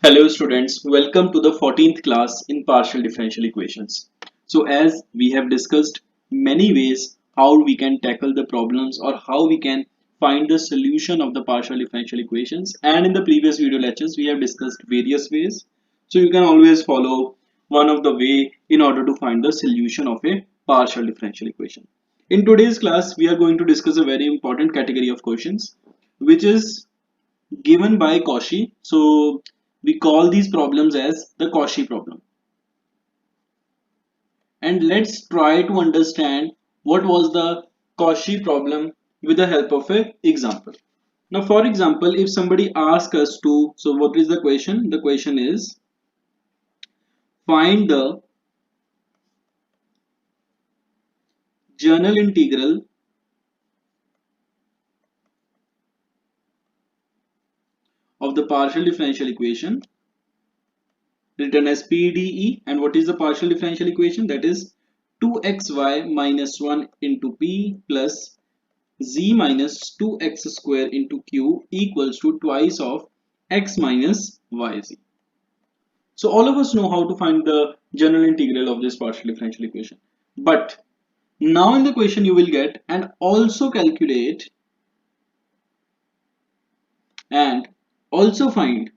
Hello students, welcome to the 14th class in partial differential equations. So as we have discussed many ways how we can tackle the problems or how we can find the solution of the partial differential equations, and in the previous video lectures we have discussed various ways. So you can always follow one of the way in order to find the solution of a partial differential equation. In today's class we are going to discuss a very important category of questions which is given by Cauchy. So we call these problems as the Cauchy problem. And let's try to understand what was the Cauchy problem with the help of an example. Now, for example, if somebody asks us to, so what is the question? The question is find the general integral of the partial differential equation written as PDE. And what is the partial differential equation? That is 2xy minus 1 into P plus z minus 2x square into q equals to twice of x minus yz. So all of us know how to find the general integral of this partial differential equation. But now in the question you will get and also calculate and also find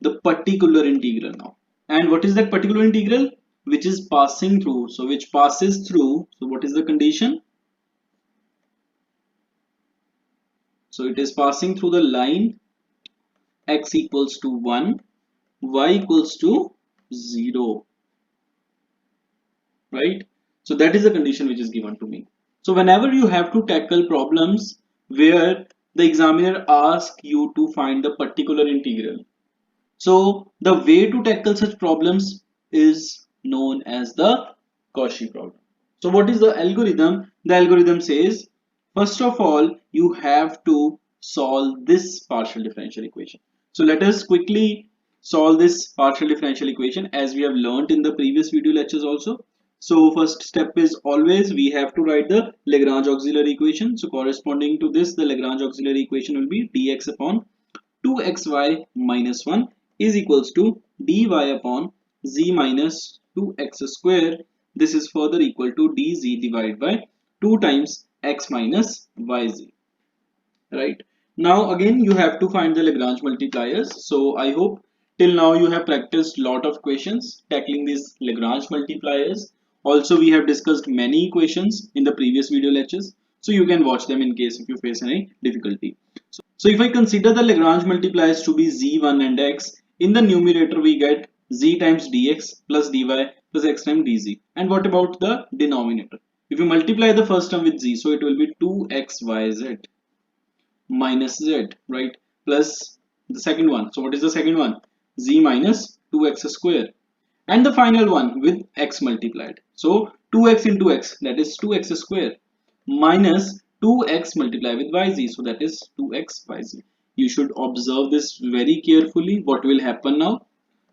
the particular integral now. And what is that particular integral? Which is passing through. So which passes through. So what is the condition? So it is passing through the line x equals to 1, y equals to 0, right? So that is the condition which is given to me. So whenever you have to tackle problems where the examiner asks you to find the particular integral, so the way to tackle such problems is known as the Cauchy problem. So what is the algorithm? The algorithm says, first of all, you have to solve this partial differential equation. So let us quickly solve this partial differential equation as we have learned in the previous video lectures also. So first step is always we have to write the Lagrange auxiliary equation. So corresponding to this, the Lagrange auxiliary equation will be dx upon 2xy minus 1 is equals to dy upon z minus 2x square. This is further equal to dz divided by 2 times x minus yz. Right. Now again you have to find the Lagrange multipliers. So I hope till now you have practiced lot of questions tackling these Lagrange multipliers. Also we have discussed many equations in the previous video lectures. So you can watch them in case if you face any difficulty. So if I consider the Lagrange multipliers to be z1 and x, in the numerator we get z times dx plus dy plus x times dz. And what about the denominator? If you multiply the first term with z, so it will be 2xyz minus z, right? Plus the second one. So what is the second one? Z minus 2x square. And the final one with x multiplied. So 2x into x, that is 2x square, minus 2x multiplied with yz, so that is 2x yz. You should observe this very carefully. What will happen now?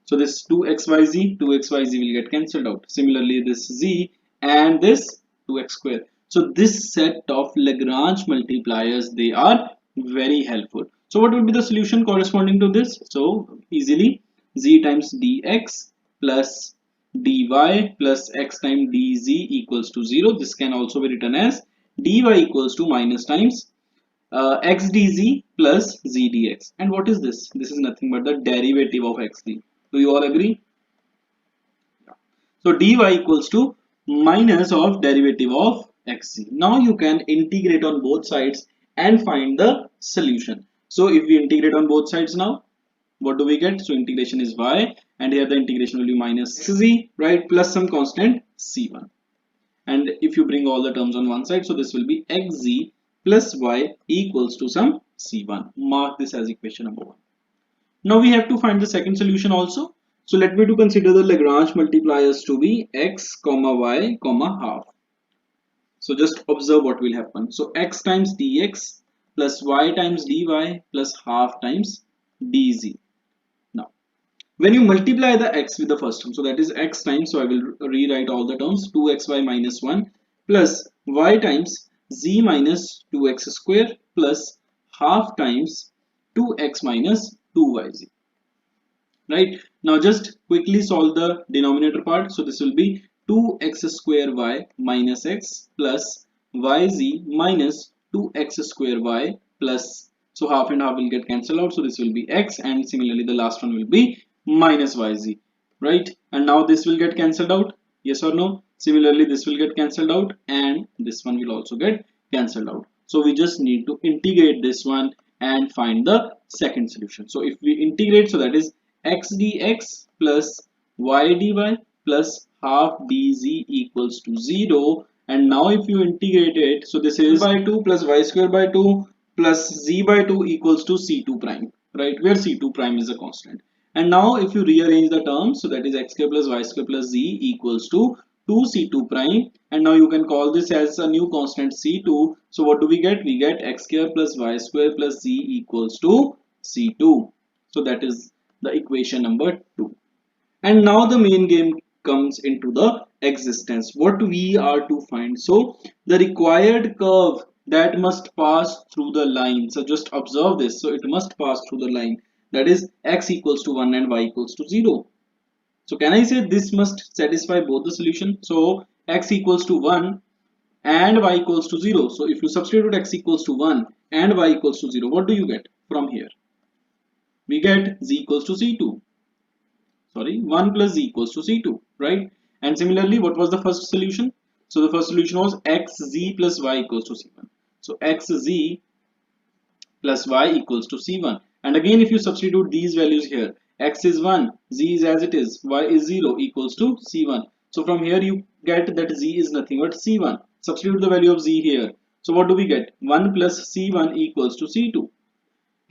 So this 2xyz will get cancelled out. Similarly this z and this 2x square. So this set of Lagrange multipliers, they are very helpful. So what will be the solution corresponding to this? So easily z times dx plus dy plus x times dz equals to 0. This can also be written as dy equals to minus times x dz plus z dx. And what is this? This is nothing but the derivative of xd. Do you all agree? So dy equals to minus of derivative of xc. Now you can integrate on both sides and find the solution. So if we integrate on both sides now, what do we get? So integration is y, and here the integration will be minus z, right, plus some constant c1. And if you bring all the terms on one side, so this will be xz plus y equals to some c1. Mark this as equation number 1. Now we have to find the second solution also. So let me to consider the Lagrange multipliers to be x comma y comma half. So just observe what will happen. So x times dx plus y times dy plus half times dz. Now when you multiply the x with the first term, so that is x times, so I will rewrite all the terms, 2xy minus 1 plus y times z minus 2x square plus half times 2x minus 2yz. right? Now just quickly solve the denominator part. So this will be 2x square y minus x plus yz minus 2x square y plus, so half and half will get cancelled out, so this will be x, and similarly the last one will be minus yz, right? And now this will get cancelled out, yes or no? Similarly this will get cancelled out and this one will also get cancelled out. So we just need to integrate this one and find the second solution. So if we integrate, so that is x dx plus y dy plus half dz equals to 0. And now if you integrate it, so this is by 2 plus y square by 2 plus z by 2 equals to c2 prime, right, where c2 prime is a constant. And now if you rearrange the terms, so that is x square plus y square plus z equals to 2c2 prime, and now you can call this as a new constant c2. So what do we get? We get x square plus y square plus z equals to c2. So that is the equation number 2. And now the main game comes into the existence. What we are to find? So the required curve that must pass through the line. So just observe this. So it must pass through the line, that is x equals to 1 and y equals to 0. So can I say this must satisfy both the solution? So x equals to 1 and y equals to 0. So if you substitute x equals to 1 and y equals to 0, what do you get from here? We get z equals to c2. Sorry, 1 plus z equals to c2, right? And similarly, what was the first solution? So the first solution was xz plus y equals to c1. So xz plus y equals to c1. And again, if you substitute these values here, x is 1, z is as it is, y is 0 equals to c1. So from here you get that z is nothing but c1. Substitute the value of z here. So what do we get? 1 plus c1 equals to c2.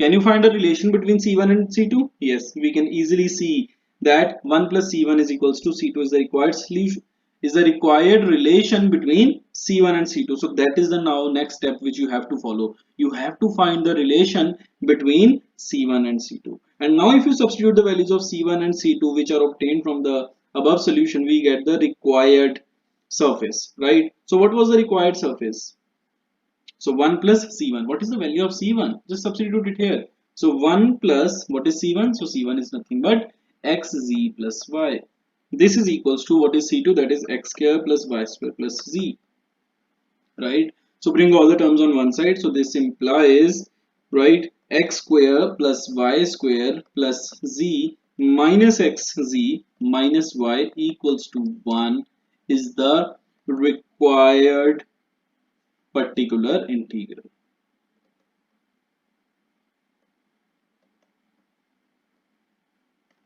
Can you find a relation between C1 and C2? Yes, we can easily see that 1 plus C1 is equals to C2 is the required solution, is the required relation between C1 and C2. So that is the now next step which you have to follow. You have to find the relation between C1 and C2. And now if you substitute the values of C1 and C2 which are obtained from the above solution, we get the required surface, right? So what was the required surface? So 1 plus C1. What is the value of C1? Just substitute it here. So 1 plus, what is C1? So C1 is nothing but xz plus y. This is equals to what is C2? That is x square plus y square plus z. Right? So bring all the terms on one side. So this implies, right, x square plus y square plus z minus xz minus y equals to 1 is the required particular integral,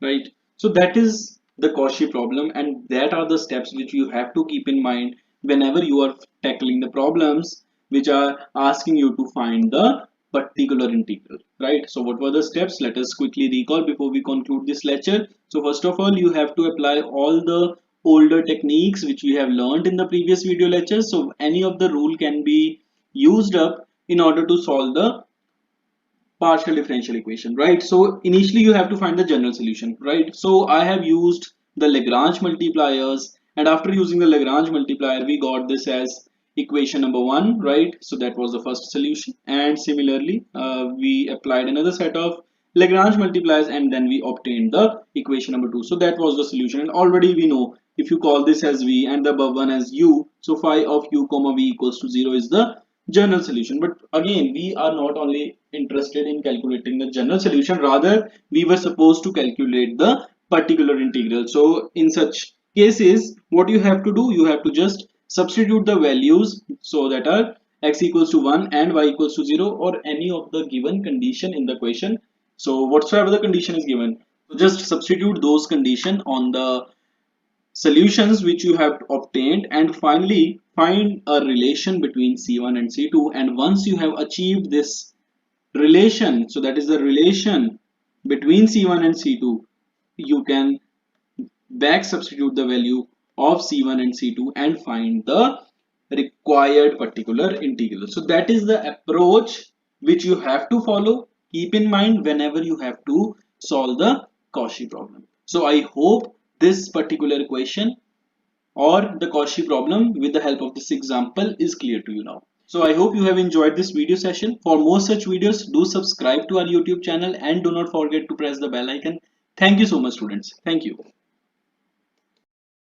right? So that is the Cauchy problem, and that are the steps which you have to keep in mind whenever you are tackling the problems which are asking you to find the particular integral, right? So what were the steps? Let us quickly recall before we conclude this lecture. So first of all, you have to apply all the older techniques which we have learned in the previous video lectures. So any of the rule can be used up in order to solve the partial differential equation, right? So initially you have to find the general solution, right? So I have used the Lagrange multipliers, and after using the Lagrange multiplier we got this as equation number 1, right? So that was the first solution, and similarly we applied another set of Lagrange multipliers and then we obtained the equation number 2. So that was the solution, and already we know if you call this as v and the above one as u, so phi of u comma v equals to 0 is the general solution. But again, we are not only interested in calculating the general solution, rather we were supposed to calculate the particular integral. So in such cases, what you have to do, you have to just substitute the values so that are x equals to 1 and y equals to 0 or any of the given condition in the question. So whatsoever the condition is given, so just substitute those condition on the solutions which you have obtained, and finally find a relation between C1 and C2. And once you have achieved this relation, so that is the relation between C1 and C2, you can back substitute the value of C1 and C2 and find the required particular integral. So that is the approach which you have to follow. Keep in mind whenever you have to solve the Cauchy problem. So I hope this particular question or the Cauchy problem with the help of this example is clear to you now. So I hope you have enjoyed this video session. For more such videos, do subscribe to our YouTube channel and do not forget to press the bell icon. Thank you so much, students. Thank you.